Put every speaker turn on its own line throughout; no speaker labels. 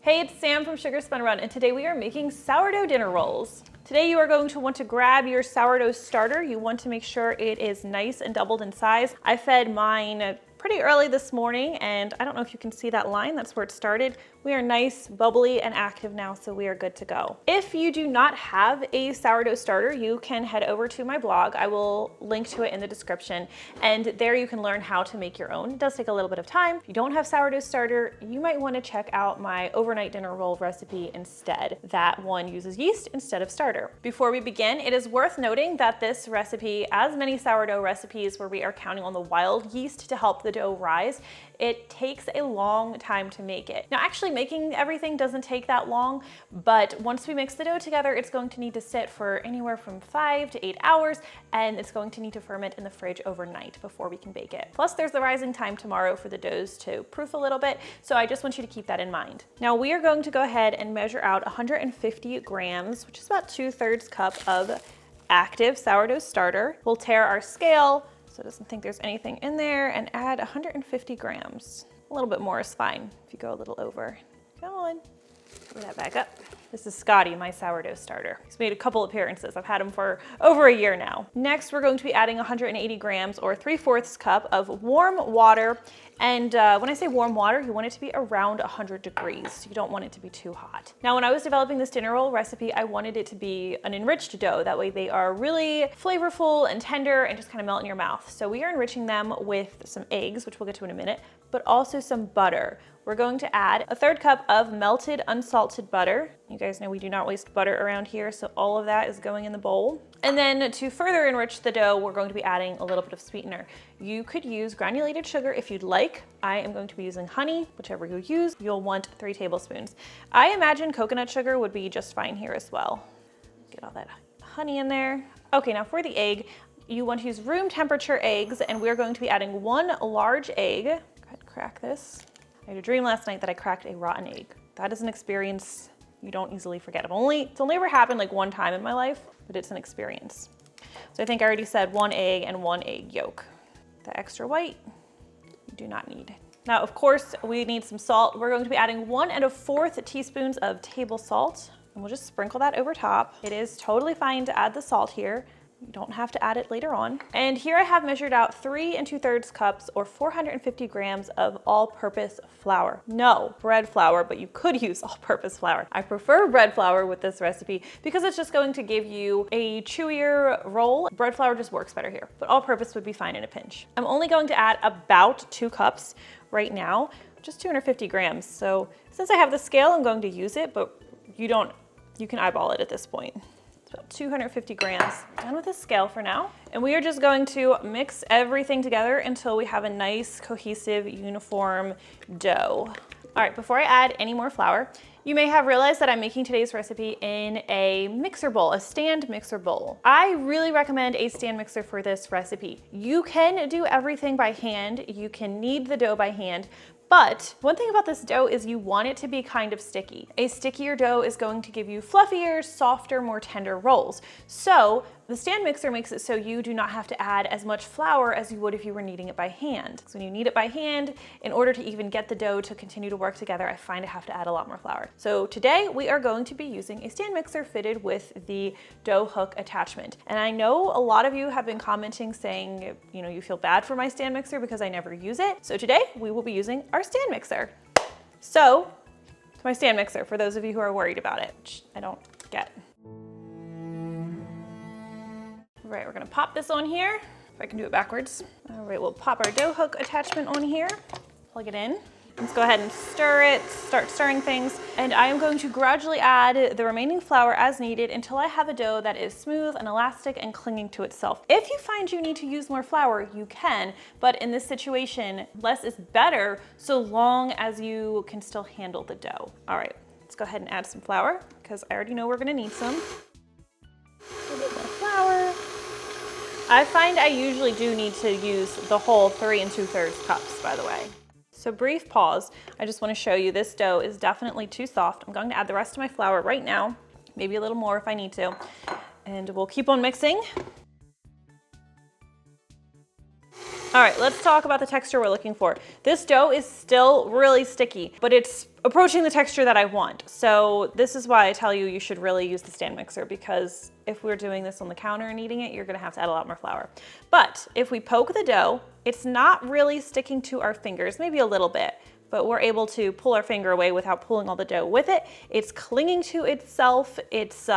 Hey, it's Sam from Sugar Spun Run, and today we are making sourdough dinner rolls. Today you are going to want to grab your sourdough starter. You want to make sure it is nice and doubled in size. I fed mine pretty early this morning, and I don't know if you can see that line, that's where it started. We are nice, bubbly, and active now, so we are good to go. If you do not have a sourdough starter, you can head over to my blog. I will link to it in the description, and there you can learn how to make your own. It does take a little bit of time. If you don't have sourdough starter, you might want to check out my overnight dinner roll recipe instead. That one uses yeast instead of starter. Before we begin, it is worth noting that this recipe, as many sourdough recipes where we are counting on the wild yeast to help the dough rise, it takes a long time to make it. Now, actually making everything doesn't take that long, but once we mix the dough together, it's going to need to sit for anywhere from 5 to 8 hours, and it's going to need to ferment in the fridge overnight before we can bake it. Plus, there's the rising time tomorrow for the doughs to proof a little bit, so I just want you to keep that in mind. Now, we are going to go ahead and measure out 150 grams, which is about 2/3 cup of active sourdough starter. We'll tare our scale so it doesn't think there's anything in there, and add 150 grams. A little bit more is fine if you go a little over. Come on, put that back up. This is Scotty, my sourdough starter. He's made a couple appearances. I've had him for over a year now. Next, we're going to be adding 180 grams or 3/4 cup of warm water. And when I say warm water, you want it to be around 100 degrees. You don't want it to be too hot. Now, when I was developing this dinner roll recipe, I wanted it to be an enriched dough. That way they are really flavorful and tender and just kind of melt in your mouth. So we are enriching them with some eggs, which we'll get to in a minute, but also some butter. We're going to add 1/3 cup of melted unsalted butter. You guys know we do not waste butter around here, so all of that is going in the bowl. And then to further enrich the dough, we're going to be adding a little bit of sweetener. You could use granulated sugar if you'd like. I am going to be using honey, whichever you use. You'll want 3 tablespoons. I imagine coconut sugar would be just fine here as well. Get all that honey in there. Okay, now for the egg, you want to use room temperature eggs, and we're going to be adding 1 large egg. Go ahead and crack this. I had a dream last night that I cracked a rotten egg. That is an experience you don't easily forget. It's only ever happened like 1 time in my life, but it's an experience. So I think I already said 1 egg and 1 egg yolk. The extra white, you do not need. Now, of course, we need some salt. We're going to be adding 1 1/4 teaspoons of table salt, and we'll just sprinkle that over top. It is totally fine to add the salt here. You don't have to add it later on. And here I have measured out 3 2/3 cups or 450 grams of all-purpose flour. No, bread flour, but you could use all-purpose flour. I prefer bread flour with this recipe because it's just going to give you a chewier roll. Bread flour just works better here, but all-purpose would be fine in a pinch. I'm only going to add about 2 cups right now, just 250 grams. So since I have the scale, I'm going to use it, but you can eyeball it at this point. About 250 grams. Done with the scale for now. And we are just going to mix everything together until we have a nice, cohesive, uniform dough. All right, before I add any more flour, you may have realized that I'm making today's recipe in a mixer bowl, a stand mixer bowl. I really recommend a stand mixer for this recipe. You can do everything by hand. You can knead the dough by hand. But one thing about this dough is you want it to be kind of sticky. A stickier dough is going to give you fluffier, softer, more tender rolls. So the stand mixer makes it so you do not have to add as much flour as you would if you were kneading it by hand. So when you knead it by hand, in order to even get the dough to continue to work together, I find I have to add a lot more flour. So today we are going to be using a stand mixer fitted with the dough hook attachment. And I know a lot of you have been commenting saying, you feel bad for my stand mixer because I never use it. So today we will be using our stand mixer. So to my stand mixer, for those of you who are worried about it, which I don't get. All right, we're gonna pop this on here. If I can do it backwards. All right, we'll pop our dough hook attachment on here, plug it in. Let's go ahead and stir it, start stirring things. And I am going to gradually add the remaining flour as needed until I have a dough that is smooth and elastic and clinging to itself. If you find you need to use more flour, you can, but in this situation, less is better so long as you can still handle the dough. All right, let's go ahead and add some flour because I already know we're gonna need some. A little bit more flour. I find I usually do need to use the whole 3 2/3 cups, by the way. So brief pause. I just want to show you this dough is definitely too soft. I'm going to add the rest of my flour right now, maybe a little more if I need to, and we'll keep on mixing. All right, let's talk about the texture we're looking for. This dough is still really sticky, but it's approaching the texture that I want. So this is why I tell you, you should really use the stand mixer, because if we're doing this on the counter and eating it, you're gonna have to add a lot more flour. But if we poke the dough, it's not really sticking to our fingers, maybe a little bit, but we're able to pull our finger away without pulling all the dough with it. It's clinging to itself. It's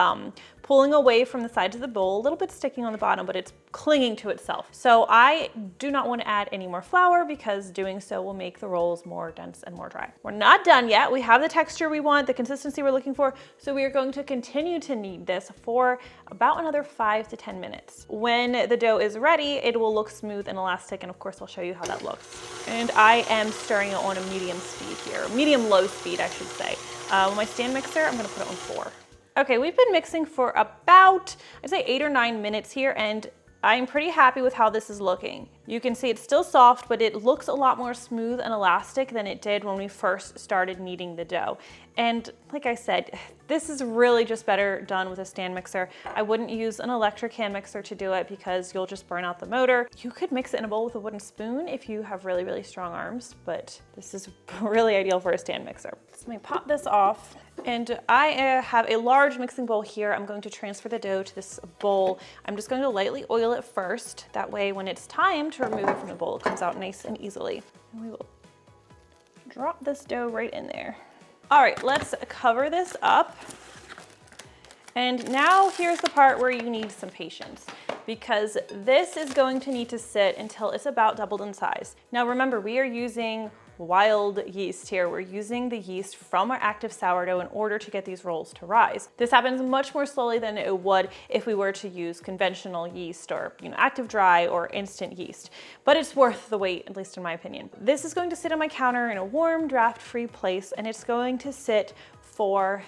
pulling away from the sides of the bowl, a little bit sticking on the bottom, but it's clinging to itself. So I do not want to add any more flour, because doing so will make the rolls more dense and more dry. We're not done yet. We have the texture we want, the consistency we're looking for. So we are going to continue to knead this for about another 5 to 10 minutes. When the dough is ready, it will look smooth and elastic. And of course, I'll show you how that looks. And I am stirring it on a medium speed here, medium-low speed, I should say. My stand mixer, I'm gonna put it on 4. Okay, we've been mixing for about, I'd say 8 or 9 minutes here, and I'm pretty happy with how this is looking. You can see it's still soft, but it looks a lot more smooth and elastic than it did when we first started kneading the dough. And like I said, this is really just better done with a stand mixer. I wouldn't use an electric hand mixer to do it, because you'll just burn out the motor. You could mix it in a bowl with a wooden spoon if you have really, really strong arms, but this is really ideal for a stand mixer. So let me pop this off. And I have a large mixing bowl here. I'm going to transfer the dough to this bowl. I'm just going to lightly oil it first. That way, when it's time to remove it from the bowl, it comes out nice and easily. And we will drop this dough right in there. All right, let's cover this up. And now here's the part where you need some patience, because this is going to need to sit until it's about doubled in size. Now remember, we are using wild yeast here. We're using the yeast from our active sourdough in order to get these rolls to rise. This happens much more slowly than it would if we were to use conventional yeast, or active dry or instant yeast. But it's worth the wait, at least in my opinion. This is going to sit on my counter in a warm, draft-free place, and it's going to sit for,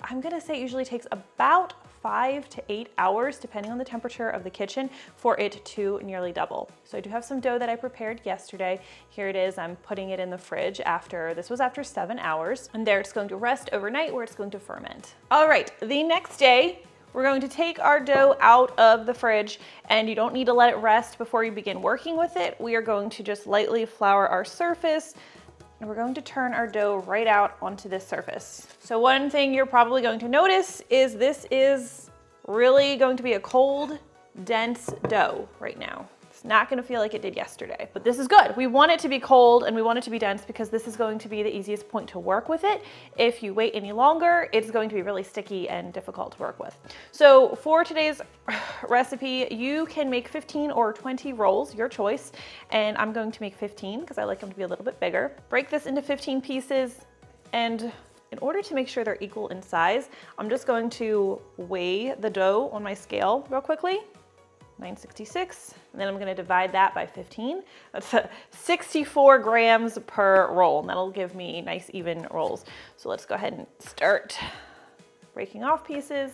I'm gonna say it usually takes about 5 to 8 hours, depending on the temperature of the kitchen, for it to nearly double. So I do have some dough that I prepared yesterday. Here it is. I'm putting it in the fridge this was after 7 hours. And there it's going to rest overnight, where it's going to ferment. All right, the next day, we're going to take our dough out of the fridge, and you don't need to let it rest before you begin working with it. We are going to just lightly flour our surface, and we're going to turn our dough right out onto this surface. So one thing you're probably going to notice is this is really going to be a cold, dense dough right now. It's not gonna feel like it did yesterday, but this is good. We want it to be cold and we want it to be dense, because this is going to be the easiest point to work with it. If you wait any longer, it's going to be really sticky and difficult to work with. So for today's recipe, you can make 15 or 20 rolls, your choice. And I'm going to make 15 because I like them to be a little bit bigger. Break this into 15 pieces, and in order to make sure they're equal in size, I'm just going to weigh the dough on my scale real quickly. 966, and then I'm gonna divide that by 15. That's 64 grams per roll, and that'll give me nice even rolls. So let's go ahead and start breaking off pieces.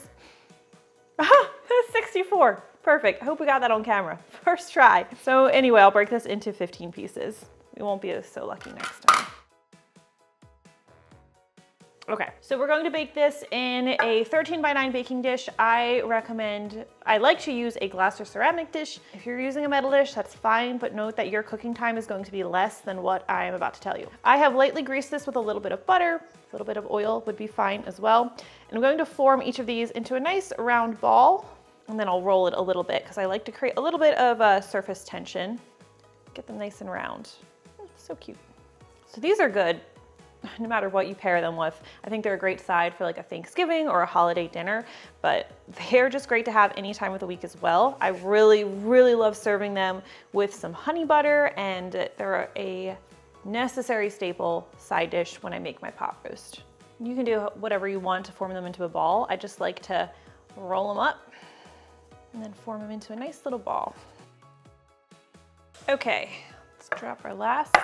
Aha, 64, perfect. I hope we got that on camera. First try. So anyway, I'll break this into 15 pieces. We won't be so lucky next time. Okay, so we're going to bake this in a 13 by 9 baking dish. I like to use a glass or ceramic dish. If you're using a metal dish, that's fine, but note that your cooking time is going to be less than what I am about to tell you. I have lightly greased this with a little bit of butter. A little bit of oil would be fine as well. And I'm going to form each of these into a nice round ball, and then I'll roll it a little bit because I like to create a little bit of surface tension. Get them nice and round. So cute. So these are good no matter what you pair them with. I think they're a great side for like a Thanksgiving or a holiday dinner, but they're just great to have any time of the week as well. I really, really love serving them with some honey butter, and they're a necessary staple side dish when I make my pot roast. You can do whatever you want to form them into a ball. I just like to roll them up and then form them into a nice little ball. Okay, let's drop our last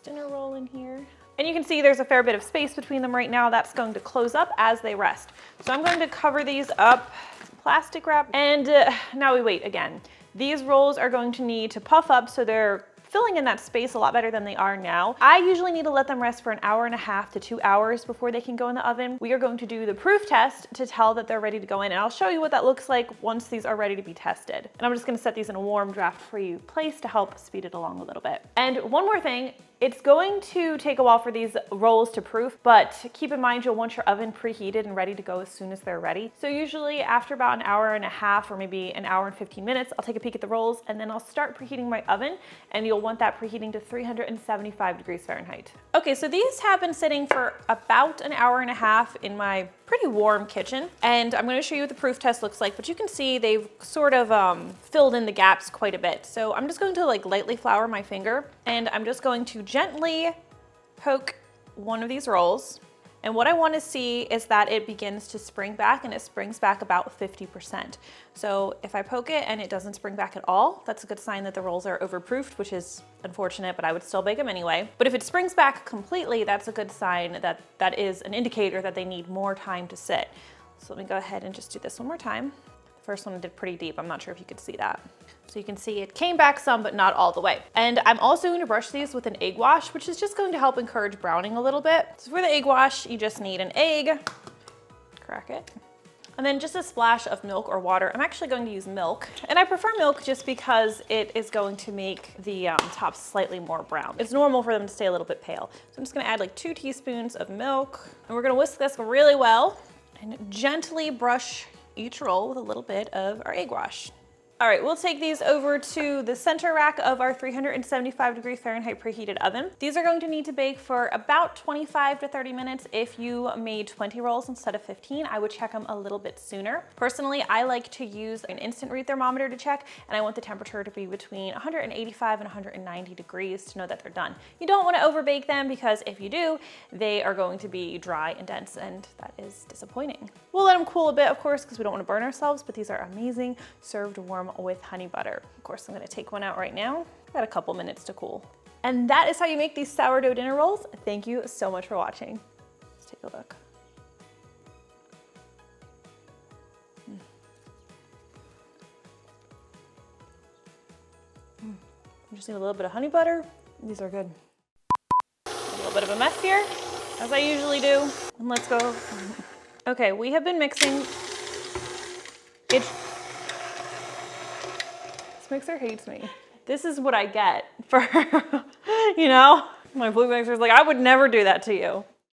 dinner roll in here. And you can see there's a fair bit of space between them right now. That's going to close up as they rest. So I'm going to cover these up with some plastic wrap. And now we wait again. These rolls are going to need to puff up so they're filling in that space a lot better than they are now. I usually need to let them rest for an hour and a half to 2 hours before they can go in the oven. We are going to do the proof test to tell that they're ready to go in, and I'll show you what that looks like once these are ready to be tested. And I'm just gonna set these in a warm draft-free place to help speed it along a little bit. And one more thing, it's going to take a while for these rolls to proof, but keep in mind you'll want your oven preheated and ready to go as soon as they're ready. So usually after about an hour and a half or maybe an hour and 15 minutes, I'll take a peek at the rolls and then I'll start preheating my oven, and you'll want that preheating to 375 degrees Fahrenheit. Okay, so these have been sitting for about an hour and a half in my pretty warm kitchen, and I'm going to show you what the proof test looks like, but you can see they've sort of filled in the gaps quite a bit. So I'm just going to like lightly flour my finger, and I'm just going to gently poke one of these rolls. And what I want to see is that it begins to spring back, and it springs back about 50%. So if I poke it and it doesn't spring back at all, that's a good sign that the rolls are overproofed, which is unfortunate, but I would still bake them anyway. But if it springs back completely, that's a good sign that that is an indicator that they need more time to sit. So let me go ahead and just do this one more time. The first one did pretty deep. I'm not sure if you could see that. So you can see it came back some, but not all the way. And I'm also going to brush these with an egg wash, which is just going to help encourage browning a little bit. So for the egg wash, you just need an egg, crack it, and then just a splash of milk or water. I'm actually going to use milk, and I prefer milk just because it is going to make the tops slightly more brown. It's normal for them to stay a little bit pale. So I'm just gonna add like 2 teaspoons of milk, and we're gonna whisk this really well and gently brush each roll with a little bit of our egg wash. All right, we'll take these over to the center rack of our 375 degree Fahrenheit preheated oven. These are going to need to bake for about 25 to 30 minutes. If you made 20 rolls instead of 15, I would check them a little bit sooner. Personally, I like to use an instant read thermometer to check, and I want the temperature to be between 185 and 190 degrees to know that they're done. You don't want to overbake them, because if you do, they are going to be dry and dense, and that is disappointing. We'll let them cool a bit, of course, because we don't want to burn ourselves, but these are amazing, served warm with honey butter. Of course, I'm going to take one out right now. Got a couple minutes to cool. And that is how you make these sourdough dinner rolls. Thank you so much for watching. Let's take a look. I just need a little bit of honey butter. These are good. A little bit of a mess here, as I usually do. And let's go. Okay, we have been mixing. This mixer hates me. This is what I get for, you know? My food mixer's like, I would never do that to you.